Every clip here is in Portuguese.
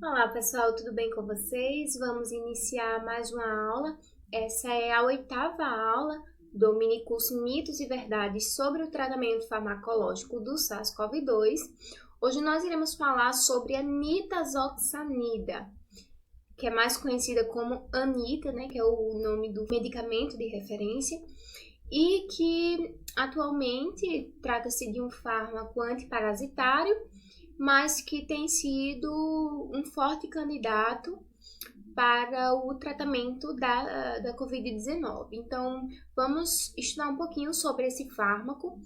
Olá pessoal, tudo bem com vocês? Vamos iniciar mais uma aula. Essa é a 8ª aula do minicurso Mitos e Verdades sobre o tratamento farmacológico do SARS-CoV-2. Hoje nós iremos falar sobre a nitazoxanida, que é mais conhecida como Anita, né, que é o nome do medicamento de referência, e que atualmente trata-se de um fármaco antiparasitário, mas que tem sido um forte candidato para o tratamento da Covid-19. Então, vamos estudar um pouquinho sobre esse fármaco,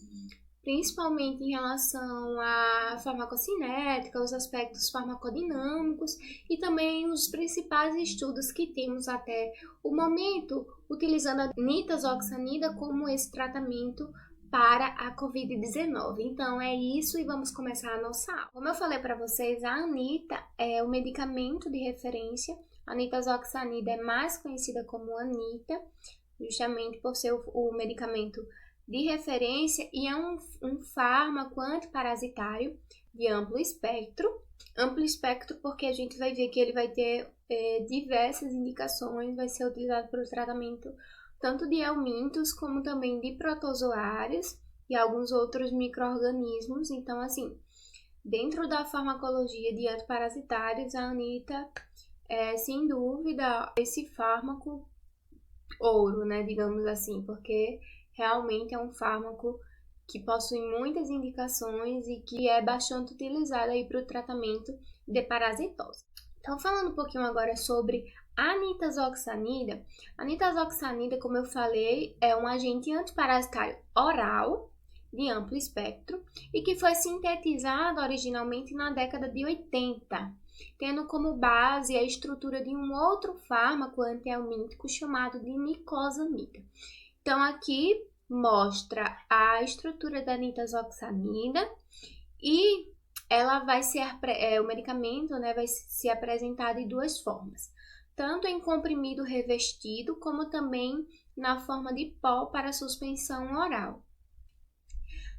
principalmente em relação à farmacocinética, os aspectos farmacodinâmicos e também os principais estudos que temos até o momento, utilizando a nitazoxanida como esse tratamento para a Covid-19. Então é isso e vamos começar a nossa aula. Como eu falei para vocês, a Anita é o medicamento de referência. A nitazoxanida é mais conhecida como Anita, justamente por ser o medicamento de referência e é um fármaco antiparasitário de amplo espectro. Amplo espectro porque a gente vai ver que ele vai ter diversas indicações, vai ser utilizado para o tratamento tanto de helmintos como também de protozoários e alguns outros micro-organismos. Então, assim, dentro da farmacologia de antiparasitários, a Anita é, sem dúvida, esse fármaco ouro, né, digamos assim, porque realmente é um fármaco que possui muitas indicações e que é bastante utilizado aí para o tratamento de parasitose. Então, falando um pouquinho agora sobre a nitazoxanida. A nitazoxanida, como eu falei, é um agente antiparasitário oral de amplo espectro e que foi sintetizado originalmente na década de 80, tendo como base a estrutura de um outro fármaco antihelmíntico chamado de nicosamida. Então, aqui mostra a estrutura da nitazoxanida e ela vai ser, o medicamento, né, vai ser apresentado de duas formas, tanto em comprimido revestido, como também na forma de pó para suspensão oral.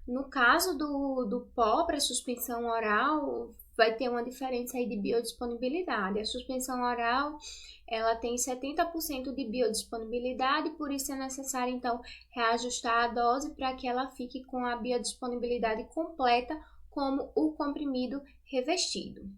No caso do pó para suspensão oral, vai ter uma diferença aí de biodisponibilidade. A suspensão oral, ela tem 70% de biodisponibilidade, por isso é necessário, então, reajustar a dose para que ela fique com a biodisponibilidade completa, como o comprimido revestido.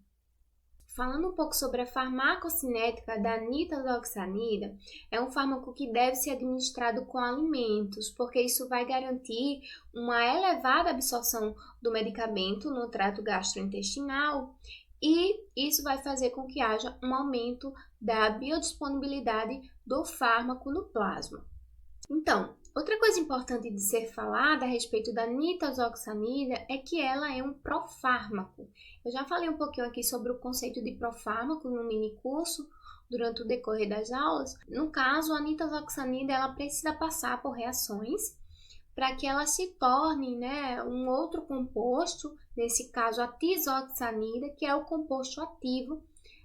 Falando um pouco sobre a farmacocinética da nitazoxanida, é um fármaco que deve ser administrado com alimentos, porque isso vai garantir uma elevada absorção do medicamento no trato gastrointestinal e isso vai fazer com que haja um aumento da biodisponibilidade do fármaco no plasma. Então, outra coisa importante de ser falada a respeito da nitazoxanida é que ela é um profármaco. Eu já falei um pouquinho aqui sobre o conceito de profármaco no minicurso durante o decorrer das aulas. No caso, a nitazoxanida ela precisa passar por reações para que ela se torne, né, um outro composto, nesse caso a tizoxanida, que é o composto ativo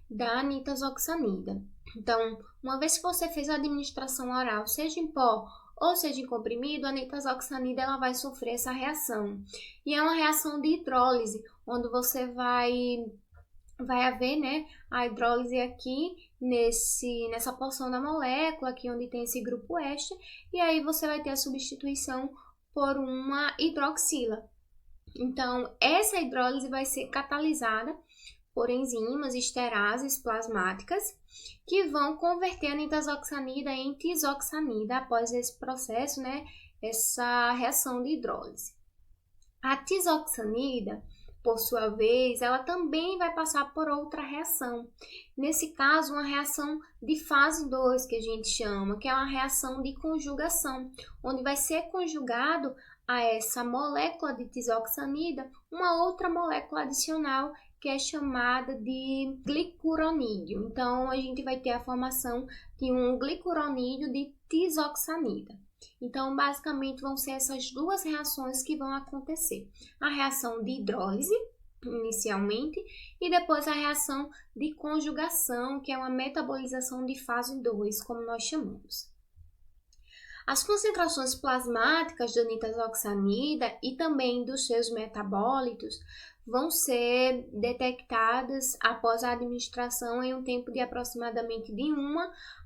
da nitazoxanida. Então, uma vez que você fez a administração oral, seja em pó ou seja em comprimido, a nitazoxanida ela vai sofrer essa reação. E é uma reação de hidrólise, onde você vai haver, né, a hidrólise aqui nessa porção da molécula, aqui onde tem esse grupo éster, e aí você vai ter a substituição por uma hidroxila. Então, essa hidrólise vai ser catalisada por enzimas esterases plasmáticas que vão converter a nitazoxanida em tizoxanida após esse processo, né, essa reação de hidrólise. A tizoxanida, por sua vez, ela também vai passar por outra reação. Nesse caso, uma reação de fase 2, que a gente chama, que é uma reação de conjugação, onde vai ser conjugado a essa molécula de tizoxanida uma outra molécula adicional que é chamada de glicuronídeo. Então, a gente vai ter a formação de um glicuronídeo de tizoxanida. Então, basicamente, vão ser essas duas reações que vão acontecer. A reação de hidrólise, inicialmente, e depois a reação de conjugação, que é uma metabolização de fase 2, como nós chamamos. As concentrações plasmáticas da nitazoxanida e também dos seus metabólitos vão ser detectadas após a administração em um tempo de aproximadamente de 1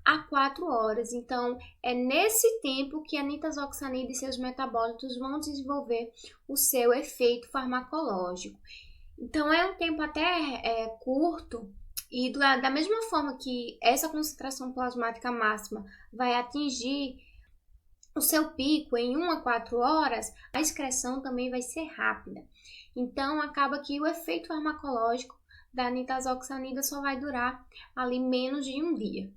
a 4 horas. Então, é nesse tempo que a nitazoxanida e seus metabólitos vão desenvolver o seu efeito farmacológico. Então, é um tempo até curto, e da mesma forma que essa concentração plasmática máxima vai atingir o seu pico em 1 a 4 horas, a excreção também vai ser rápida. Então, acaba que o efeito farmacológico da nitazoxanida só vai durar ali menos de um dia.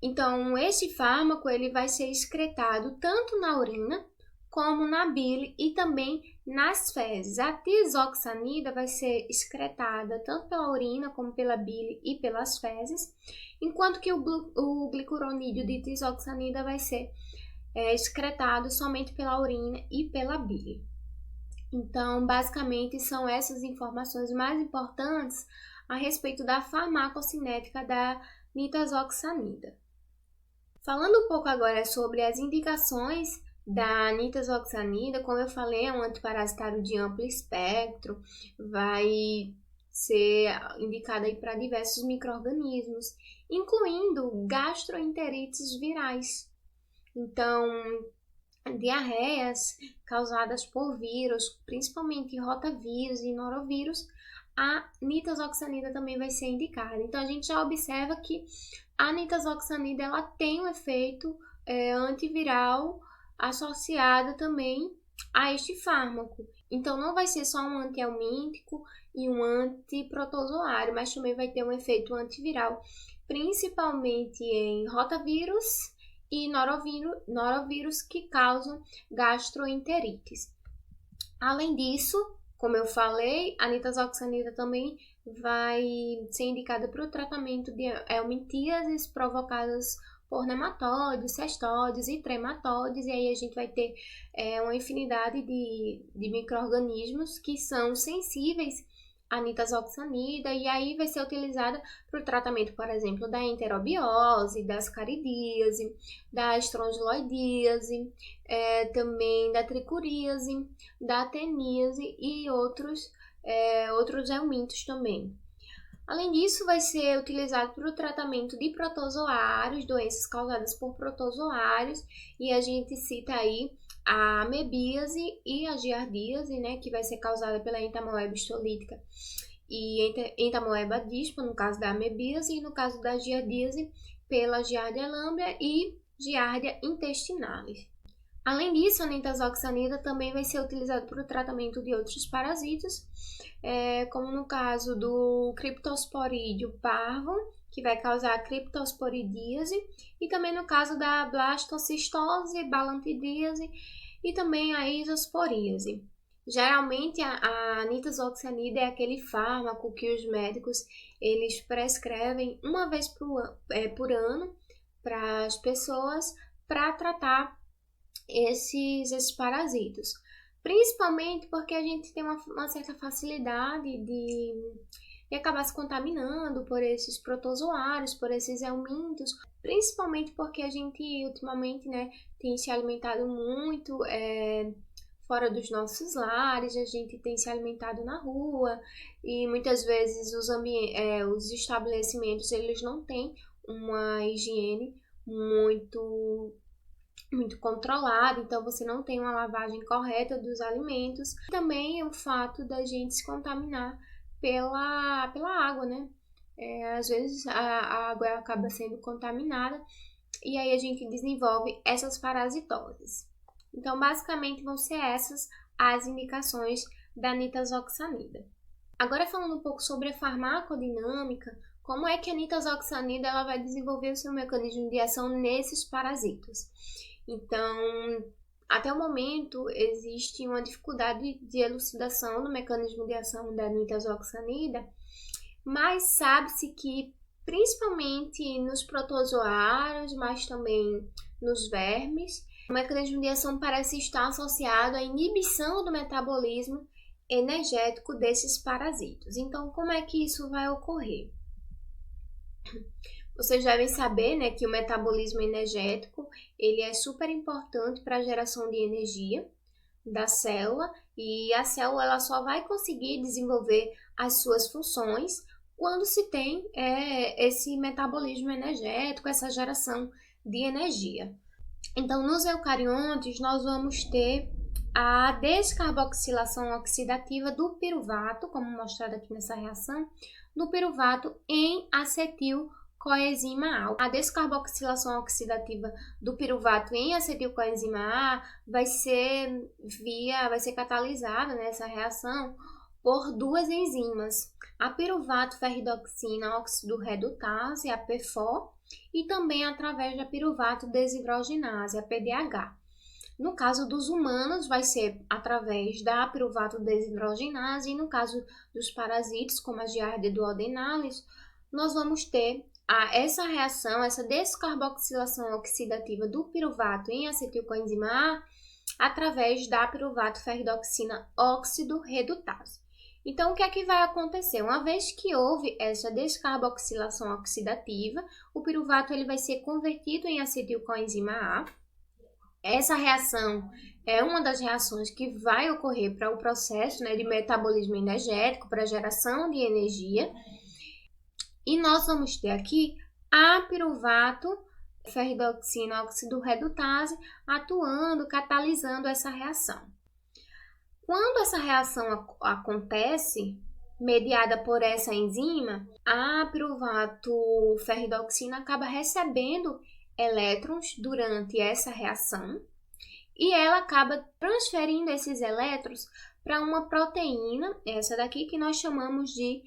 Então, esse fármaco ele vai ser excretado tanto na urina como na bile e também nas fezes. A tizoxanida vai ser excretada tanto pela urina como pela bile e pelas fezes, enquanto que o glicuronídeo de tizoxanida vai ser excretado somente pela urina e pela bile. Então, basicamente, são essas informações mais importantes a respeito da farmacocinética da nitazoxanida. Falando um pouco agora sobre as indicações da nitazoxanida, como eu falei, é um antiparasitário de amplo espectro, vai ser indicada para diversos micro-organismos, incluindo gastroenterites virais. Então, diarreias causadas por vírus, principalmente rotavírus e norovírus, a nitazoxanida também vai ser indicada. Então, a gente já observa que a nitazoxanida ela tem um efeito antiviral associado também a este fármaco. Então, não vai ser só um antihelmíntico e um antiprotozoário, mas também vai ter um efeito antiviral, principalmente em rotavírus e norovírus que causam gastroenterites. Além disso, como eu falei, a nitazoxanida também vai ser indicada para o tratamento de helmintíases provocadas por nematóides, cestóides e trematóides, e aí a gente vai ter uma infinidade de micro-organismos que são sensíveis à nitazoxanida, e aí vai ser utilizada para o tratamento, por exemplo, da enterobiose, da ascaridíase, da estrongiloidíase, também da tricuríase, da ateníase e outros helmintos também. Além disso, vai ser utilizado para o tratamento de protozoários, doenças causadas por protozoários, e a gente cita aí a amebíase e a giardíase, né, que vai ser causada pela entamoeba histolítica e entamoeba dispa, no caso da amebíase, e no caso da giardíase, pela giardia lamblia e giardia intestinalis. Além disso, a nitazoxanida também vai ser utilizada para o tratamento de outros parasitas, como no caso do Cryptosporídeo parvo, que vai causar a criptosporidíase, e também no caso da blastocistose, balantidíase e também a isosporíase. Geralmente, a nitazoxanida é aquele fármaco que os médicos eles prescrevem uma vez por ano para as pessoas para tratar esses parasitos, principalmente porque a gente tem uma certa facilidade de acabar se contaminando por esses protozoários, por esses helmintos, principalmente porque a gente ultimamente, né, tem se alimentado muito fora dos nossos lares, a gente tem se alimentado na rua e muitas vezes os estabelecimentos eles não têm uma higiene muito controlada, então você não tem uma lavagem correta dos alimentos. Também o fato da gente se contaminar pela água, né? Às vezes a água acaba sendo contaminada e aí a gente desenvolve essas parasitoses. Então, basicamente, vão ser essas as indicações da nitazoxanida. Agora, falando um pouco sobre a farmacodinâmica, como é que a nitazoxanida ela vai desenvolver o seu mecanismo de ação nesses parasitas? Então, até o momento, existe uma dificuldade de elucidação do mecanismo de ação da nitazoxanida, mas sabe-se que, principalmente nos protozoários, mas também nos vermes, o mecanismo de ação parece estar associado à inibição do metabolismo energético desses parasitos. Então, como é que isso vai ocorrer? Vocês devem saber, né, que o metabolismo energético, ele é super importante para a geração de energia da célula, e a célula ela só vai conseguir desenvolver as suas funções quando se tem esse metabolismo energético, essa geração de energia. Então, nos eucariontes, nós vamos ter a descarboxilação oxidativa do piruvato, como mostrado aqui nessa reação, do piruvato em acetilcoenzima A. A descarboxilação oxidativa do piruvato em acetilcoenzima A vai ser catalisada nessa reação por duas enzimas, a piruvato ferridoxina óxido redutase, a PFO, e também através da piruvato desidrogenase, a PDH. No caso dos humanos, vai ser através da piruvato desidrogenase, e no caso dos parasitas, como a Giardia duodenalis, nós vamos ter essa reação, essa descarboxilação oxidativa do piruvato em acetilcoenzima A através da piruvato ferridoxina óxido redutase. Então, o que é que vai acontecer? Uma vez que houve essa descarboxilação oxidativa, o piruvato ele vai ser convertido em acetilcoenzima A. Essa reação é uma das reações que vai ocorrer para o processo, né, de metabolismo energético, para a geração de energia. E nós vamos ter aqui a piruvato ferridoxina óxido redutase atuando, catalisando essa reação. Quando essa reação acontece, mediada por essa enzima, a piruvato ferridoxina acaba recebendo elétrons durante essa reação e ela acaba transferindo esses elétrons para uma proteína, essa daqui que nós chamamos de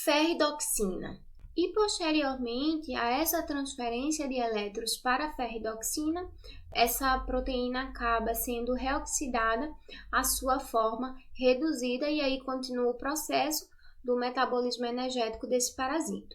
ferridoxina. E posteriormente a essa transferência de elétrons para a ferridoxina, essa proteína acaba sendo reoxidada à sua forma reduzida e aí continua o processo do metabolismo energético desse parasito.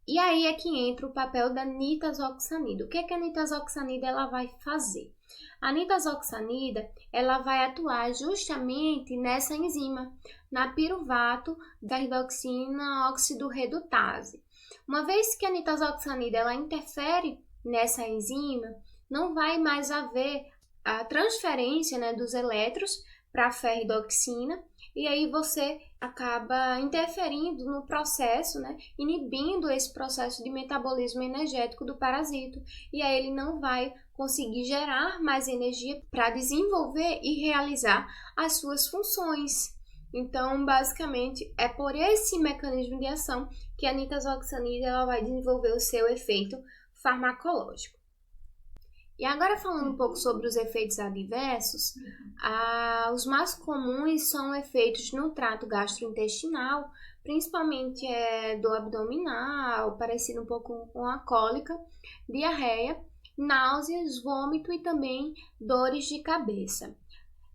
E aí é que entra o papel da nitazoxanida. O que é que a nitazoxanida ela vai fazer? A nitazoxanida ela vai atuar justamente nessa enzima, na piruvato ferridoxina óxido redutase. Uma vez que a nitazoxanida ela interfere nessa enzima, não vai mais haver a transferência, né, dos elétrons para a ferridoxina, e aí você acaba interferindo no processo, né, inibindo esse processo de metabolismo energético do parasito, e aí ele não vai conseguir gerar mais energia para desenvolver e realizar as suas funções. Então, basicamente, é por esse mecanismo de ação que a nitazoxanida ela vai desenvolver o seu efeito farmacológico. E agora falando um pouco sobre os efeitos adversos, os mais comuns são efeitos no trato gastrointestinal, principalmente do abdominal, parecido um pouco com a cólica, diarreia, náuseas, vômito e também dores de cabeça.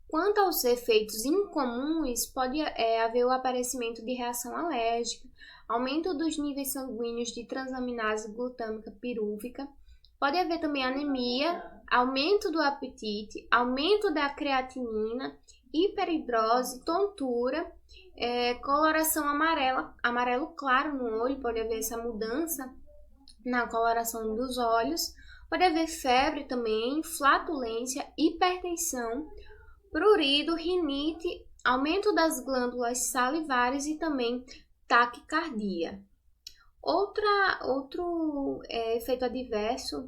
Quanto aos efeitos incomuns, pode haver o aparecimento de reação alérgica, aumento dos níveis sanguíneos de transaminase glutâmica pirúvica, pode haver também anemia, aumento do apetite, aumento da creatinina, hiperidrose, tontura, coloração amarelo claro no olho, pode haver essa mudança na coloração dos olhos, pode haver febre também, flatulência, hipertensão, prurido, rinite, aumento das glândulas salivares e também taquicardia. Outro efeito adverso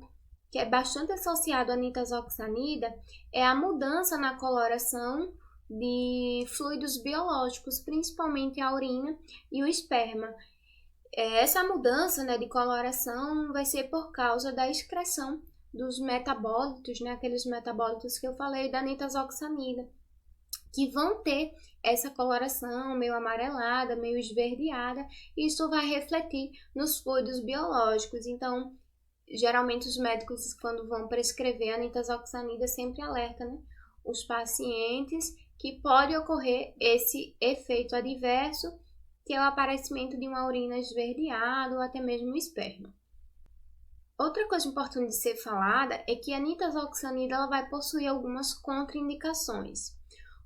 que é bastante associado à nitazoxanida é a mudança na coloração de fluidos biológicos, principalmente a urina e o esperma. Essa mudança, né, de coloração vai ser por causa da excreção dos metabólitos, né, aqueles metabólitos que eu falei da nitazoxanida, que vão ter essa coloração meio amarelada, meio esverdeada, e isso vai refletir nos fluidos biológicos. Então, geralmente os médicos, quando vão prescrever a nitazoxanida, sempre alertam, né, os pacientes que pode ocorrer esse efeito adverso, que é o aparecimento de uma urina esverdeada ou até mesmo um esperma. Outra coisa importante de ser falada é que a nitazoxanida ela vai possuir algumas contraindicações,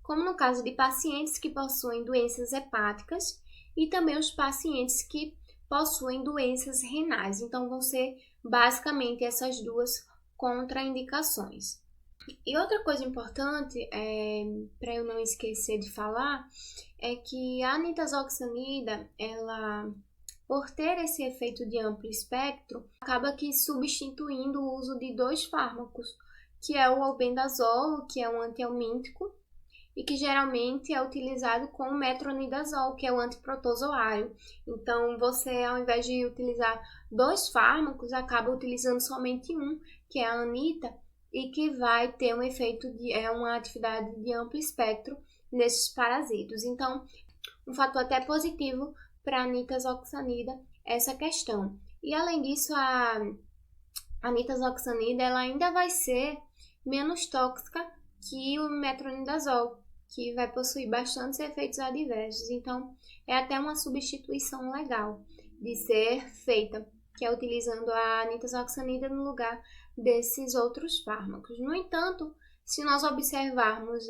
como no caso de pacientes que possuem doenças hepáticas e também os pacientes que possuem doenças renais. Então, vão ser basicamente essas duas contraindicações. E outra coisa importante, para eu não esquecer de falar, é que a nitazoxanida, ela, por ter esse efeito de amplo espectro, acaba que substituindo o uso de dois fármacos, que é o albendazol, que é um antihelmíntico, e que geralmente é utilizado com o metronidazol, que é o antiprotozoário. Então, você, ao invés de utilizar dois fármacos, acaba utilizando somente um, que é a anita, e que vai ter um efeito uma atividade de amplo espectro nesses parasitos. Então, um fator até positivo para a nitazoxanida essa questão. E além disso, a nitazoxanida ela ainda vai ser menos tóxica que o metronidazol, que vai possuir bastantes efeitos adversos. Então, é até uma substituição legal de ser feita, que é utilizando a nitazoxanida no lugar desses outros fármacos. No entanto, se nós observarmos,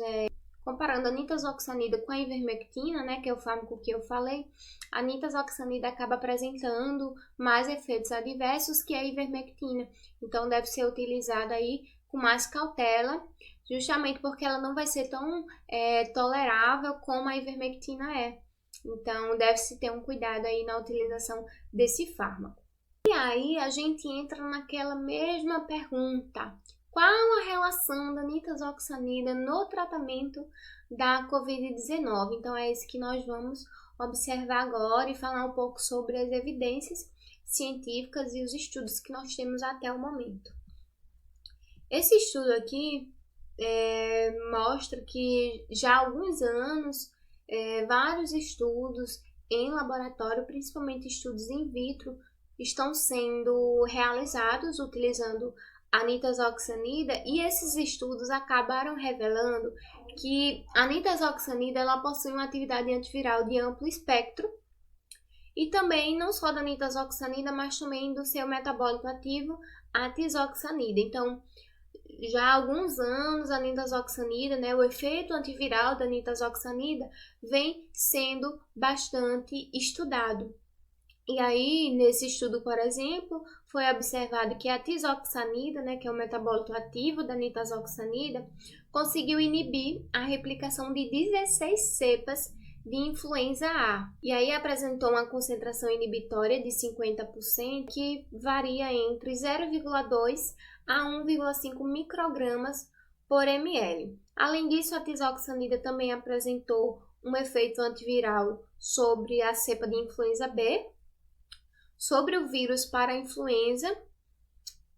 comparando a nitazoxanida com a ivermectina, né, que é o fármaco que eu falei, a nitazoxanida acaba apresentando mais efeitos adversos que a ivermectina. Então, deve ser utilizada aí com mais cautela, justamente porque ela não vai ser tão tolerável como a ivermectina é. Então, deve-se ter um cuidado aí na utilização desse fármaco. E aí, a gente entra naquela mesma pergunta. Qual a relação da nitazoxanida no tratamento da Covid-19? Então, é isso que nós vamos observar agora e falar um pouco sobre as evidências científicas e os estudos que nós temos até o momento. Esse estudo aqui mostra que já há alguns anos, vários estudos em laboratório, principalmente estudos in vitro, estão sendo realizados utilizando a nitazoxanida, e esses estudos acabaram revelando que a nitazoxanida ela possui uma atividade antiviral de amplo espectro, e também não só da nitazoxanida, mas também do seu metabólito ativo, a tizoxanida. Então, já há alguns anos a nitazoxanida, né, o efeito antiviral da nitazoxanida vem sendo bastante estudado. E aí, nesse estudo, por exemplo, foi observado que a tizoxanida, né, que é o metabólito ativo da nitazoxanida, conseguiu inibir a replicação de 16 cepas de influenza A. E aí apresentou uma concentração inibitória de 50%, que varia entre 0,2 a 1,5 microgramas por ml. Além disso, a tizoxanida também apresentou um efeito antiviral sobre a cepa de influenza B, sobre o vírus para a influenza,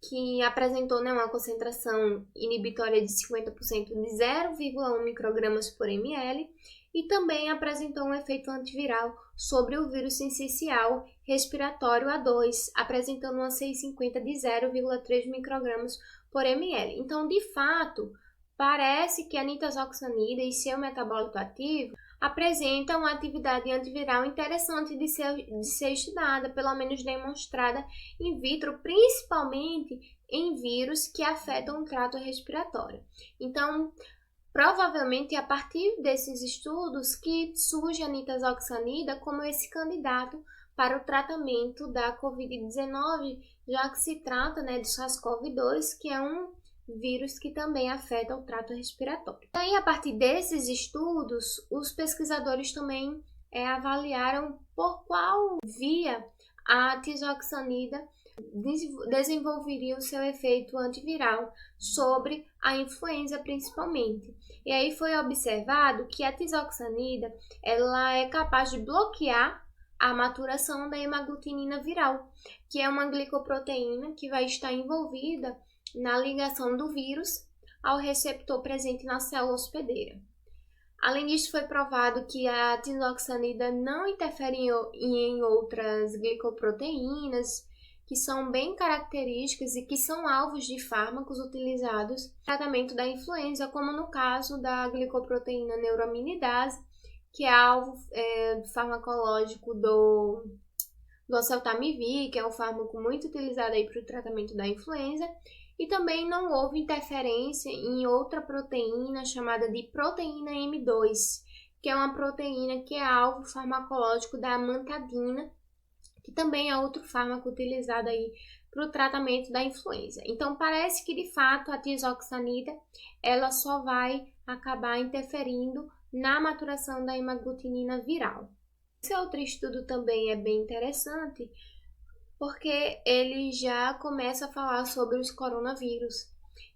que apresentou, né, uma concentração inibitória de 50% de 0,1 microgramas por ml, e também apresentou um efeito antiviral sobre o vírus sincicial respiratório A2, apresentando uma C50 de 0,3 microgramas por ml. Então, de fato, parece que a nitazoxanida e seu metabólito ativo apresenta uma atividade antiviral interessante de ser estudada, pelo menos demonstrada in vitro, principalmente em vírus que afetam o trato respiratório. Então, provavelmente é a partir desses estudos que surge a nitazoxanida como esse candidato para o tratamento da Covid-19, já que se trata, né, do SARS-CoV-2, que é um vírus que também afeta o trato respiratório. E aí, a partir desses estudos, os pesquisadores também avaliaram por qual via a tizoxanida desenvolveria o seu efeito antiviral sobre a influenza principalmente. E aí foi observado que a tizoxanida ela é capaz de bloquear a maturação da hemaglutinina viral, que é uma glicoproteína que vai estar envolvida na ligação do vírus ao receptor presente na célula hospedeira. Além disso, foi provado que a tizoxanida não interfere em outras glicoproteínas, que são bem características e que são alvos de fármacos utilizados no tratamento da influenza, como no caso da glicoproteína neuraminidase, que é alvo farmacológico do oseltamivir, que é um fármaco muito utilizado aí para o tratamento da influenza. E também não houve interferência em outra proteína chamada de proteína M2, que é uma proteína que é alvo farmacológico da amantadina, que também é outro fármaco utilizado aí para o tratamento da influenza. Então, parece que, de fato, a tisaoxanida, ela só vai acabar interferindo na maturação da hemaglutinina viral. Esse outro estudo também é bem interessante, porque ele já começa a falar sobre os coronavírus.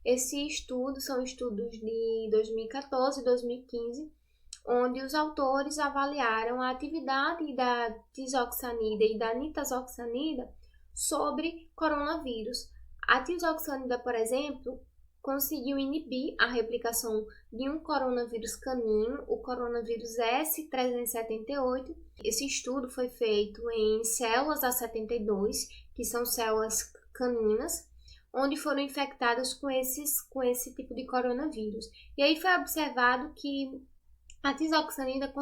Esse estudo são estudos de 2014 e 2015, onde os autores avaliaram a atividade da tisaoxanida e da nitazoxanida sobre coronavírus. A tisaoxanida, por exemplo, conseguiu inibir a replicação de um coronavírus canino, o coronavírus S378. Esse estudo foi feito em células A72, que são células caninas, onde foram infectadas com esse tipo de coronavírus. E aí foi observado que a tisaoxanida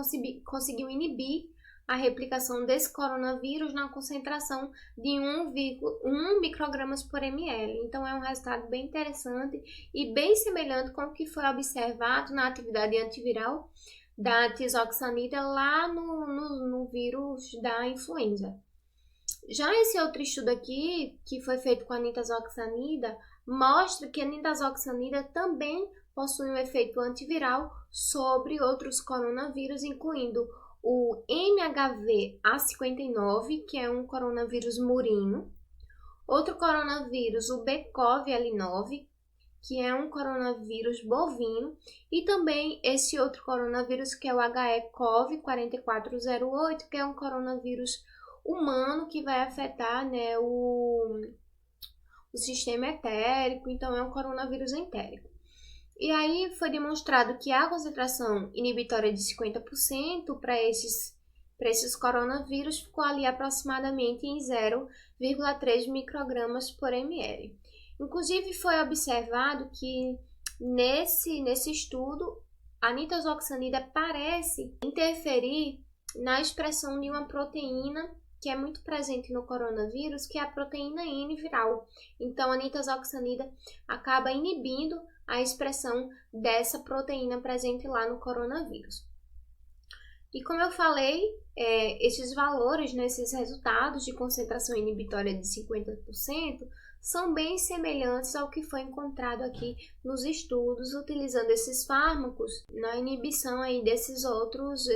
conseguiu inibir a replicação desse coronavírus na concentração de 1,1 microgramas por ml. Então, é um resultado bem interessante e bem semelhante com o que foi observado na atividade antiviral da tisaoxanida lá no vírus da influenza. Já esse outro estudo aqui, que foi feito com a nitazoxanida, mostra que a nitazoxanida também possui um efeito antiviral sobre outros coronavírus, incluindo o MHV-A59, que é um coronavírus murino, outro coronavírus, o BCoV-L9, que é um coronavírus bovino, e também esse outro coronavírus, que é o HE-CoV-4408, que é um coronavírus humano que vai afetar, né, o sistema etérico, então é um coronavírus entérico. E aí foi demonstrado que a concentração inibitória de 50% para esses coronavírus ficou ali aproximadamente em 0,3 microgramas por ml. Inclusive foi observado que nesse estudo a nitazoxanida parece interferir na expressão de uma proteína que é muito presente no coronavírus, que é a proteína N viral. Então, a nitazoxanida acaba inibindo a expressão dessa proteína presente lá no coronavírus. E como eu falei, esses valores, esses resultados de concentração inibitória de 50%, são bem semelhantes ao que foi encontrado aqui nos estudos, utilizando esses fármacos na inibição aí desses outros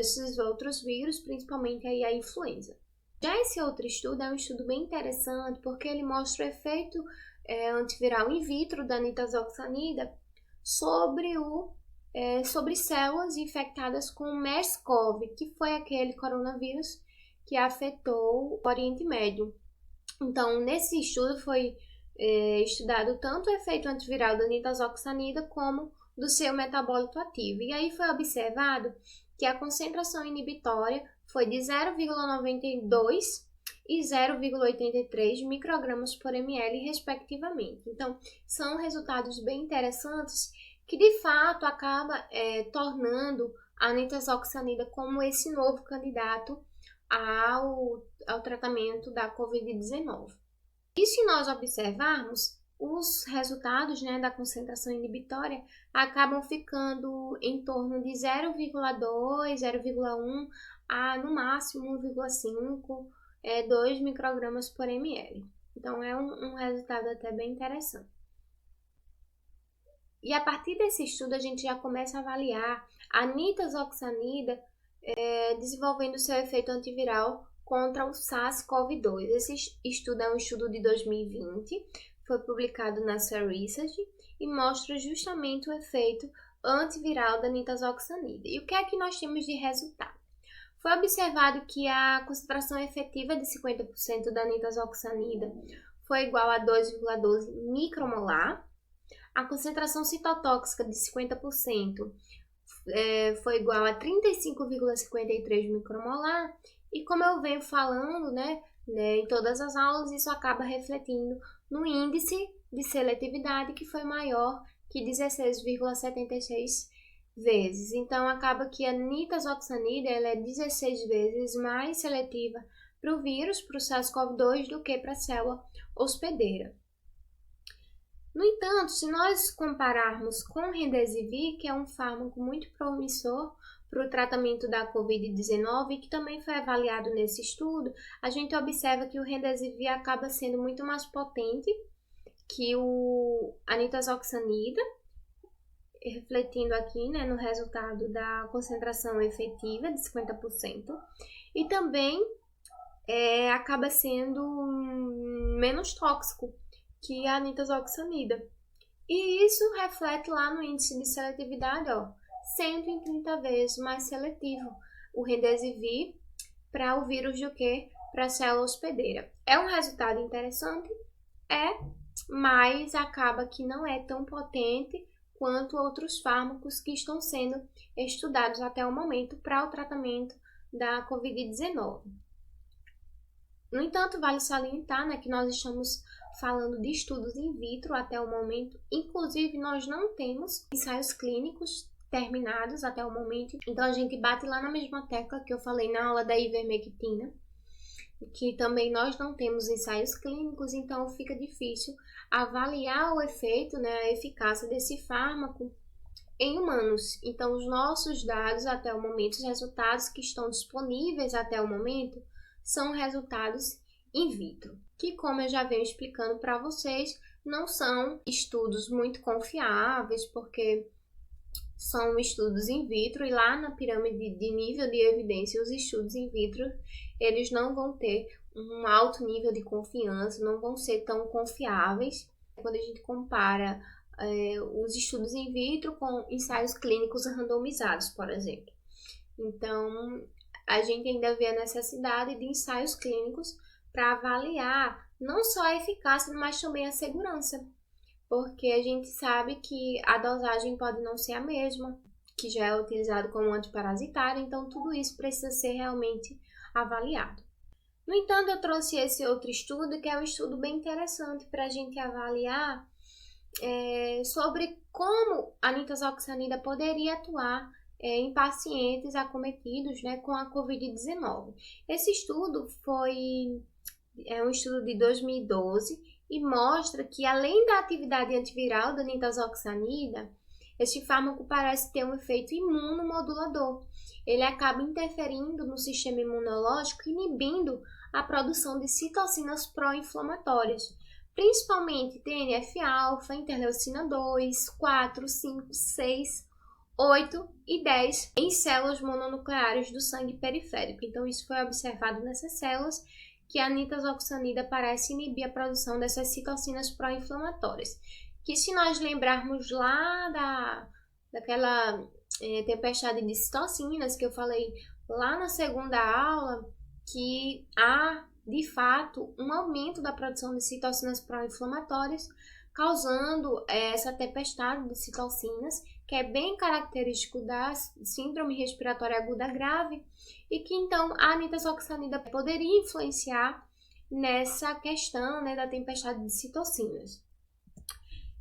vírus, principalmente aí a influenza. Já esse outro estudo é um estudo bem interessante, porque ele mostra o efeito antiviral in vitro da nitazoxanida sobre células infectadas com o MERS-CoV, que foi aquele coronavírus que afetou o Oriente Médio. Então, nesse estudo foi estudado tanto o efeito antiviral da nitazoxanida como do seu metabólito ativo. E aí foi observado que a concentração inibitória foi de 0,92 e 0,83 microgramas por ml, respectivamente. Então, são resultados bem interessantes que, de fato, acaba tornando a nitazoxanida como esse novo candidato ao tratamento da Covid-19. E se nós observarmos, os resultados da concentração inibitória acabam ficando em torno de 0,2, 0,1 a no máximo 1,5, 2 microgramas por ml. Então é um resultado até bem interessante. E a partir desse estudo a gente já começa a avaliar a nitazoxanida desenvolvendo seu efeito antiviral contra o SARS-CoV-2. Esse estudo é um estudo de 2020, foi publicado na Cell Research e mostra justamente o efeito antiviral da nitazoxanida. E o que é que nós temos de resultado? Foi observado que a concentração efetiva de 50% da nitazoxanida foi igual a 2,12 micromolar. A concentração citotóxica de 50% foi igual a 35,53 micromolar. E como eu venho falando, em todas as aulas, isso acaba refletindo no índice de seletividade, que foi maior que 16,76 vezes. Então, acaba que a nitazoxanida ela é 16 vezes mais seletiva para o vírus, para o SARS-CoV-2, do que para a célula hospedeira. No entanto, se nós compararmos com o Remdesivir, que é um fármaco muito promissor para o tratamento da Covid-19, que também foi avaliado nesse estudo, a gente observa que o Remdesivir acaba sendo muito mais potente que a nitazoxanida, refletindo aqui, né, no resultado da concentração efetiva de 50%, e também acaba sendo menos tóxico que a nitazoxanida. E isso reflete lá no índice de seletividade, 130 vezes mais seletivo o Remdesivir para o vírus do que para a célula hospedeira. É um resultado interessante, mas acaba que não é tão potente quanto outros fármacos que estão sendo estudados até o momento para o tratamento da Covid-19. No entanto, vale salientar, né, que nós estamos falando de estudos in vitro até o momento. Inclusive, nós não temos ensaios clínicos terminados até o momento. Então, a gente bate lá na mesma tecla que eu falei na aula da ivermectina, que também nós não temos ensaios clínicos, então fica difícil avaliar o efeito, né, a eficácia desse fármaco em humanos. Então, os nossos dados até o momento, os resultados que estão disponíveis até o momento, são resultados in vitro, que, como eu já venho explicando para vocês, não são estudos muito confiáveis, porque são estudos in vitro e lá na pirâmide de nível de evidência, os estudos in vitro, eles não vão ter um alto nível de confiança, não vão ser tão confiáveis quando a gente compara os estudos in vitro com ensaios clínicos randomizados, por exemplo. Então, a gente ainda vê a necessidade de ensaios clínicos para avaliar não só a eficácia, mas também a segurança, porque a gente sabe que a dosagem pode não ser a mesma, que já é utilizado como antiparasitário, então tudo isso precisa ser realmente avaliado. No entanto, eu trouxe esse outro estudo, que é um estudo bem interessante para a gente avaliar sobre como a nitazoxanida poderia atuar em pacientes acometidos, né, com a Covid-19. Esse estudo foi um estudo de 2012 e mostra que, além da atividade antiviral da nitazoxanida, este fármaco parece ter um efeito imunomodulador. Ele acaba interferindo no sistema imunológico, inibindo a produção de citocinas pró-inflamatórias, principalmente TNF-alfa, interleucina 2, 4, 5, 6, 8 e 10 em células mononucleares do sangue periférico. Então, isso foi observado nessas células, que a nitazoxanida parece inibir a produção dessas citocinas pró-inflamatórias. Que, se nós lembrarmos lá daquela tempestade de citocinas que eu falei lá na segunda aula, que há, de fato, um aumento da produção de citocinas pró-inflamatórias, causando essa tempestade de citocinas, que é bem característico da síndrome respiratória aguda grave, e que então a nitazoxanida poderia influenciar nessa questão, né, da tempestade de citocinas.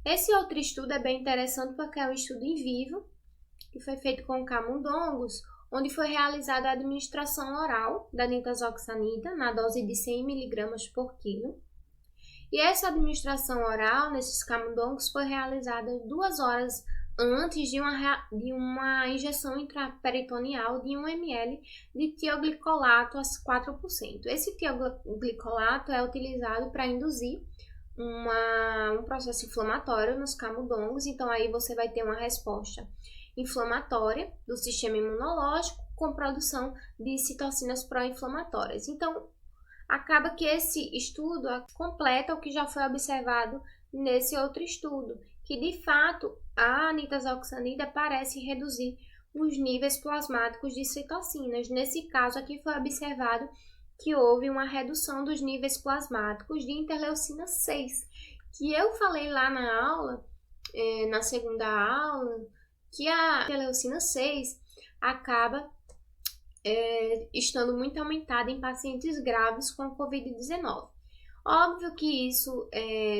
Esse outro estudo é bem interessante porque é um estudo em vivo, que foi feito com camundongos, onde foi realizada a administração oral da nitazoxanida na dose de 100 mg por quilo. E essa administração oral nesses camundongos foi realizada 2 horas antes de uma injeção intraperitoneal de 1 ml de tioglicolato a 4%. Esse tioglicolato é utilizado para induzir um processo inflamatório nos camundongos, então aí você vai ter uma resposta inflamatória do sistema imunológico com produção de citocinas pró-inflamatórias. Então, acaba que esse estudo completa o que já foi observado nesse outro estudo, que de fato a nitazoxanida parece reduzir os níveis plasmáticos de citocinas. Nesse caso aqui foi observado que houve uma redução dos níveis plasmáticos de interleucina 6, que eu falei lá na aula, na segunda aula, que a interleucina 6 acaba estando muito aumentada em pacientes graves com Covid-19. Óbvio que isso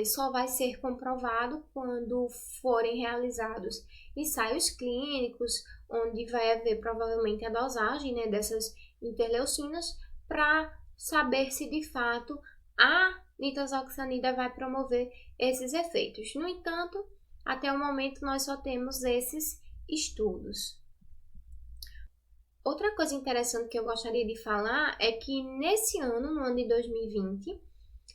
só vai ser comprovado quando forem realizados ensaios clínicos, onde vai haver provavelmente a dosagem, né, dessas interleucinas, para saber se de fato a nitazoxanida vai promover esses efeitos. No entanto, até o momento nós só temos esses estudos. Outra coisa interessante que eu gostaria de falar é que nesse ano, no ano de 2020,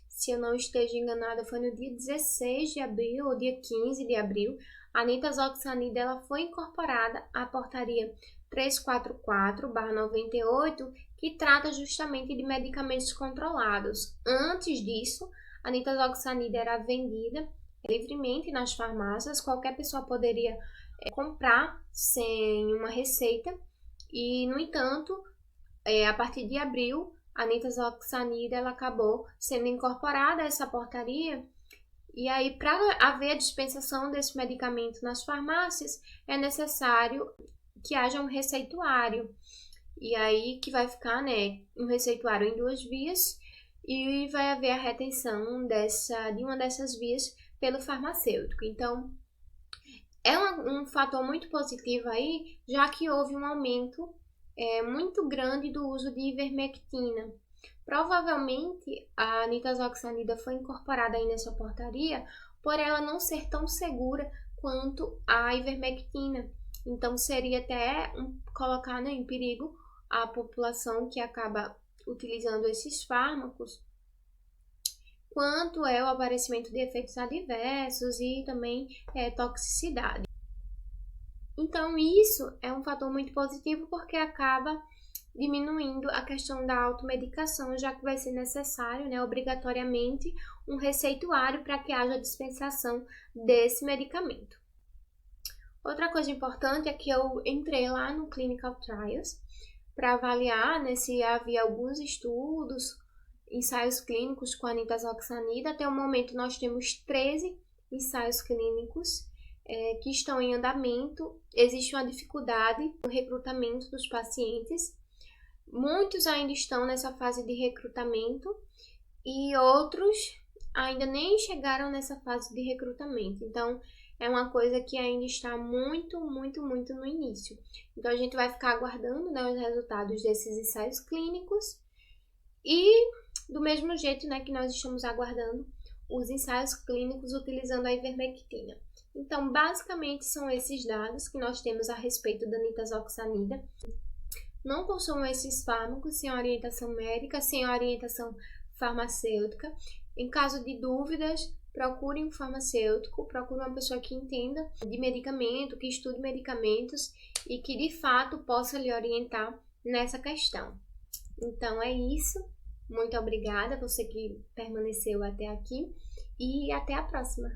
se eu não esteja enganada, foi no dia 16 de abril ou dia 15 de abril, a nitazoxanida ela foi incorporada à portaria 344/98, que trata justamente de medicamentos controlados. Antes disso, a nitazoxanida era vendida livremente nas farmácias, qualquer pessoa poderia comprar sem uma receita. E, no entanto, a partir de abril, a nitazoxanida ela acabou sendo incorporada a essa portaria. E aí, para haver a dispensação desse medicamento nas farmácias, é necessário que haja um receituário. E aí que vai ficar, né, um receituário em 2 vias e vai haver a retenção de uma dessas vias pelo farmacêutico. Então, é um fator muito positivo aí, já que houve um aumento muito grande do uso de ivermectina. Provavelmente a nitazoxanida foi incorporada aí nessa portaria por ela não ser tão segura quanto a ivermectina. Então seria até colocar, né, em perigo a população que acaba utilizando esses fármacos, quanto é o aparecimento de efeitos adversos e também toxicidade. Então isso é um fator muito positivo porque acaba diminuindo a questão da automedicação, já que vai ser necessário, né, obrigatoriamente, um receituário para que haja dispensação desse medicamento. Outra coisa importante é que eu entrei lá no Clinical Trials para avaliar, né, se havia alguns estudos, ensaios clínicos com a nitazoxanida. Até o momento nós temos 13 ensaios clínicos que estão em andamento. Existe uma dificuldade no recrutamento dos pacientes. Muitos ainda estão nessa fase de recrutamento e outros ainda nem chegaram nessa fase de recrutamento. Então, é uma coisa que ainda está muito no início. Então, a gente vai ficar aguardando, né, os resultados desses ensaios clínicos e do mesmo jeito, né, que nós estamos aguardando os ensaios clínicos utilizando a ivermectina. Então, basicamente, são esses dados que nós temos a respeito da nitazoxanida. Não consumam esses fármacos sem orientação médica, sem orientação farmacêutica. Em caso de dúvidas, procure um farmacêutico, procure uma pessoa que entenda de medicamento, que estude medicamentos e que de fato possa lhe orientar nessa questão. Então é isso. Muito obrigada a você que permaneceu até aqui e até a próxima.